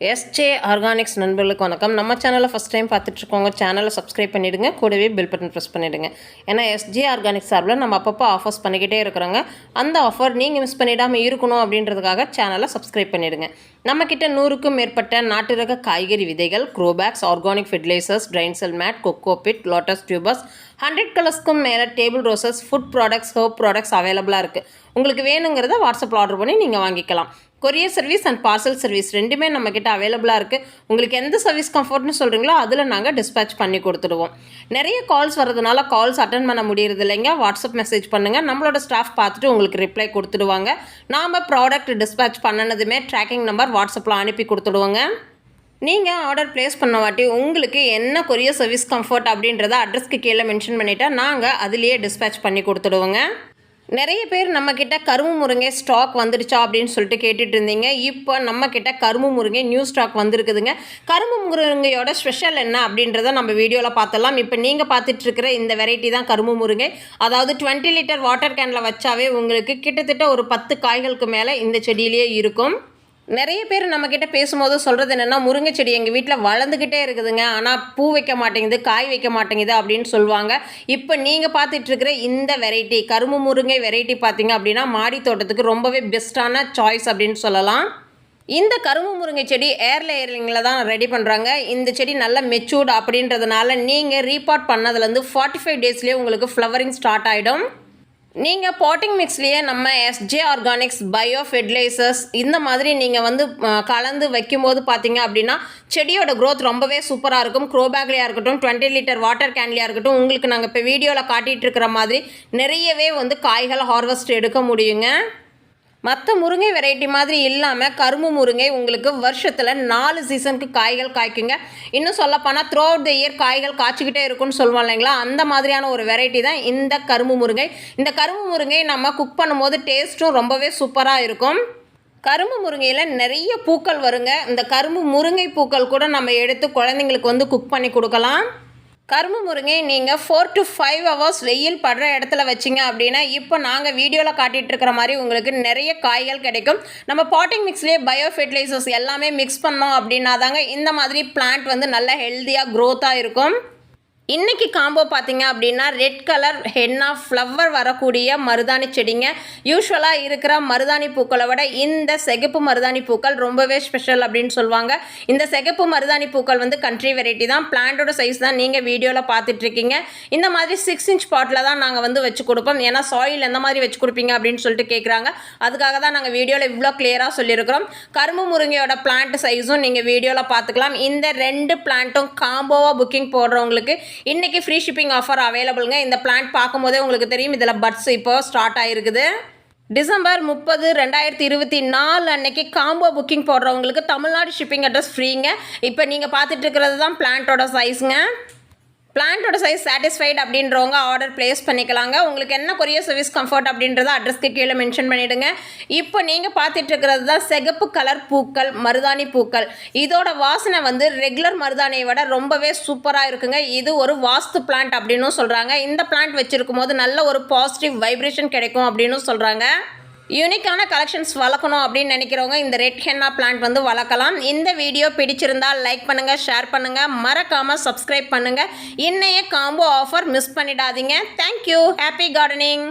SJ organics நண்பர்களுக்கு வணக்கம். நம்ம சேனலை ஃபஸ்ட் டைம் பார்த்துட்ருக்கோங்க, சேனலை சப்ஸ்கிரைப் பண்ணிவிடுங்க, கூடவே பெல் பட்டன் ப்ரெஸ் பண்ணிவிடுங்க. ஏன்னா எஸ்ஜே ஆர்கானிக்ஸ் சார்பில் நம்ம அப்பப்போ ஆஃபர்ஸ் பண்ணிக்கிட்டே இருக்கிறோங்க. அந்த ஆஃபர் நீங்கள் மிஸ் பண்ணிடாமல் இருக்கணும் அப்படின்றதுக்காக சேனலை சப்ஸ்கிரைப் பண்ணிவிடுங்க. நம்மக்கிட்ட 100க்கும் மேற்பட்ட நாட்டு ரக காய்கறி விதைகள், grow bags, organic fertilisers, drain cell mat, cocopeat, lotus tubers, 100 கலர்ஸ்க்கும் மேலே table roses, food products, herb products அவைலபிளாக இருக்குது. உங்களுக்கு வேணுங்கிறத வாட்ஸ்அப்பில் ஆர்டர் பண்ணி நீங்கள் வாங்கிக்கலாம். Courier service and parcel service ரெண்டுமே நம்மக்கிட்ட அவைலபிளாக இருக்குது. உங்களுக்கு எந்த சர்வீஸ் கம்ஃபர்ட்னு சொல்கிறீங்களோ அதில் நாங்கள் டிஸ்பேச் பண்ணி கொடுத்துடுவோம். நிறைய கால்ஸ் வரதுனால கால்ஸ் அட்டன் பண்ண முடியறது இல்லைங்க. வாட்ஸ்அப் மெசேஜ் பண்ணுங்கள், நம்மளோட ஸ்டாஃப் பார்த்துட்டு உங்களுக்கு ரிப்ளை கொடுத்துடுவாங்க. நாம் ப்ராடக்ட் டிஸ்பேச் பண்ணினதுமே ட்ராக்கிங் நம்பர் வாட்ஸ்அப்பில் அனுப்பி கொடுத்துடுவோங்க. நீங்கள் ஆர்டர் ப்ளேஸ் பண்ண வாட்டி உங்களுக்கு என்ன கொரியர் சர்வீஸ் கம்ஃபர்ட் அப்படின்றத அட்ரஸ்க்கு கீழே மென்ஷன் பண்ணிவிட்டால் நாங்கள் அதிலேயே டிஸ்பேச் பண்ணி கொடுத்துடுவோங்க. நிறைய பேர் நம்மக்கிட்ட கரும்பு முருங்கை ஸ்டாக் வந்துடுச்சா அப்படின்னு சொல்லிட்டு கேட்டுட்டு இருந்தீங்க. இப்போ நம்மக்கிட்ட கரும்பு முருங்கை நியூ ஸ்டாக் வந்திருக்குதுங்க. கரும்பு முருங்கையோட ஸ்பெஷல் என்ன அப்படின்றத நம்ம வீடியோவில் பார்த்தலாம். இப்போ நீங்கள் பார்த்துட்ருக்கிற இந்த வெரைட்டி தான் கரும்பு முருங்கை. அதாவது 20 லிட்டர் வாட்டர் கேனில் வச்சாவே உங்களுக்கு கிட்டத்தட்ட ஒரு 10 காய்களுக்கு மேலே இந்த செடியிலேயே இருக்கும். நிறைய பேர் நம்மக்கிட்ட பேசும்போது சொல்கிறது என்னென்னா, முருங்கை செடி எங்கள் வீட்டில் வளர்ந்துக்கிட்டே இருக்குதுங்க, ஆனால் பூ வைக்க மாட்டேங்குது, காய் வைக்க மாட்டேங்குது அப்படின்னு சொல்லுவாங்க. இப்போ நீங்கள் பார்த்துட்ருக்கிற இந்த வெரைட்டி கரும்பு முருங்கை வெரைட்டி பார்த்தீங்க அப்படின்னா மாடி தோட்டத்துக்கு ரொம்பவே பெஸ்ட்டான சாய்ஸ் அப்படின்னு சொல்லலாம். இந்த கரும்பு முருங்கை செடி ஏர் லேயரிங்கில் தான் ரெடி பண்ணுறாங்க. இந்த செடி நல்ல மெச்சூர்டு அப்படின்றதுனால நீங்கள் ரீபாட் பண்ணதுலேருந்து 45 டேஸ்லேயே உங்களுக்கு ஃப்ளவரிங் ஸ்டார்ட் ஆகிடும். நீங்கள் பாட்டிங் மிக்ஸ்லேயே நம்ம எஸ்ஜே ஆர்கானிக்ஸ், பயோ ஃபெர்டிலைசர்ஸ் இந்த மாதிரி நீங்கள் கலந்து வைக்கும்போது பார்த்தீங்க அப்படின்னா செடியோட க்ரோத் ரொம்பவே சூப்பராக இருக்கும். க்ரோபேக்லையாக இருக்கட்டும், 20 லிட்டர் வாட்டர் கேன்லையாக இருக்கட்டும், உங்களுக்கு நாங்கள் இப்போ வீடியோவில் காட்டிகிட்டு இருக்கிற மாதிரி நிறையவே காய்கள் ஹார்வெஸ்ட் எடுக்க முடியுங்க. மற்ற முருங்கை வெரைட்டி மாதிரி இல்லாமல் கரும்பு முருங்கை உங்களுக்கு வருஷத்தில் 4 சீசனுக்கு காய்கள் காய்க்குங்க. இன்னும் சொல்லப்போனால் த்ரூ அவுட் த இயர் காய்கள் காய்ச்சிக்கிட்டே இருக்குன்னு சொல்லுவோம் இல்லைங்களா, அந்த மாதிரியான ஒரு வெரைட்டி தான் இந்த கரும்பு முருங்கை. இந்த கரும்பு முருங்கை நம்ம குக் பண்ணும்போது டேஸ்ட்டும் ரொம்பவே சூப்பராக இருக்கும். கரும்பு முருங்கையில் நிறைய பூக்கள் வருங்க. இந்த கரும்பு முருங்கை பூக்கள் கூட நம்ம எடுத்து குழந்தைங்களுக்கு குக் பண்ணி கொடுக்கலாம். கரும்பு முருங்கை நீங்கள் 4 to 5 hours வெயில் படுற இடத்துல வச்சிங்க அப்படின்னா இப்போ நாங்கள் வீடியோவில் காட்டிகிட்டு இருக்கிற மாதிரி உங்களுக்கு நிறைய காய்கள் கிடைக்கும். நம்ம பாட்டிங் மிக்ஸ்லேயே பயோ ஃபெர்டிலைசர்ஸ் எல்லாமே மிக்ஸ் பண்ணோம் அப்படின்னா தாங்க இந்த மாதிரி பிளான்ட் நல்ல ஹெல்த்தியாக க்ரோத்தாக இருக்கும். இன்றைக்கி காம்போ பார்த்தீங்க அப்படின்னா ரெட் கலர் ஹென்னா ஃப்ளவர் வரக்கூடிய மருதாணி செடிங்க. யூஸ்வலாக இருக்கிற மருதாணி பூக்களை விட இந்த சிகப்பு மருதாணி பூக்கள் ரொம்பவே ஸ்பெஷல் அப்படின்னு சொல்லுவாங்க. இந்த சிகப்பு மருதாணி பூக்கள் கண்ட்ரி வெரைட்டி தான். பிளான்ட்டோட சைஸ் தான் நீங்கள் வீடியோவில் பார்த்துட்ருக்கீங்க. இந்த மாதிரி 6 inch பாட்டில் தான் நாங்கள் வச்சு கொடுப்போம். ஏன்னா சாயில் எந்த மாதிரி வச்சு கொடுப்பீங்க அப்படின்னு சொல்லிட்டு கேட்குறாங்க. அதுக்காக தான் நாங்கள் வீடியோவில் இவ்வளோ கிளியராக சொல்லியிருக்கிறோம். கரும்பு முருங்கையோட பிளான்ட் சைஸும் நீங்கள் வீடியோவில் பார்த்துக்கலாம். இந்த 2 பிளான்ட்டும் காம்போவாக புக்கிங் போடுறவங்களுக்கு இன்றைக்கி ஃப்ரீ ஷிப்பிங் ஆஃபர் அவைலபிளுங்க. இந்த பிளான்ட் பார்க்கும்போதே உங்களுக்கு தெரியும், இதில் பட்ஸ் இப்போ ஸ்டார்ட் ஆகிருக்குது. டிசம்பர் 30, 2024 அன்னைக்கு காம்போ புக்கிங் போடுறவங்களுக்கு தமிழ்நாடு ஷிப்பிங் அட்ரஸ் ஃப்ரீங்க. இப்போ நீங்கள் பார்த்துட்டு இருக்கிறது தான் பிளான்ட்டோட சைஸுங்க. பிளான்ட்டோட சைஸ் சாட்டிஸ்ஃபைட் அப்படின்றவங்க ஆர்டர் ப்ளேஸ் பண்ணிக்கலாங்க. உங்களுக்கு என்ன கொரியர் சர்வீஸ் கம்ஃபர்ட் அப்படின்றத அட்ரஸ்க்கு கீழே மென்ஷன் பண்ணிவிடுங்க. இப்போ நீங்கள் பார்த்துட்டு இருக்கிறது தான் சிகப்பு கலர் பூக்கள், மருதாணி பூக்கள். இதோட வாசனை ரெகுலர் மருதாணியை விட ரொம்பவே சூப்பராக இருக்குங்க. இது ஒரு வாஸ்து பிளான்ட் அப்படின்னு சொல்கிறாங்க. இந்த பிளான்ட் வச்சுருக்கும் போது நல்ல ஒரு பாசிட்டிவ் வைப்ரேஷன் கிடைக்கும் அப்படின்னு சொல்கிறாங்க. யூனிக்கான கலெக்ஷன்ஸ் வளர்க்கணும் அப்படின்னு நினைக்கிறவங்க இந்த ரெட் ஹென்னா பிளான்ட் வளர்க்கலாம். இந்த வீடியோ பிடிச்சிருந்தால் லைக் பண்ணுங்கள், ஷேர் பண்ணுங்கள், மறக்காமல் சப்ஸ்கிரைப் பண்ணுங்கள். இன்னைய காம்போ ஆஃபர் மிஸ் பண்ணிடாதீங்க. தேங்க்யூ. Happy gardening.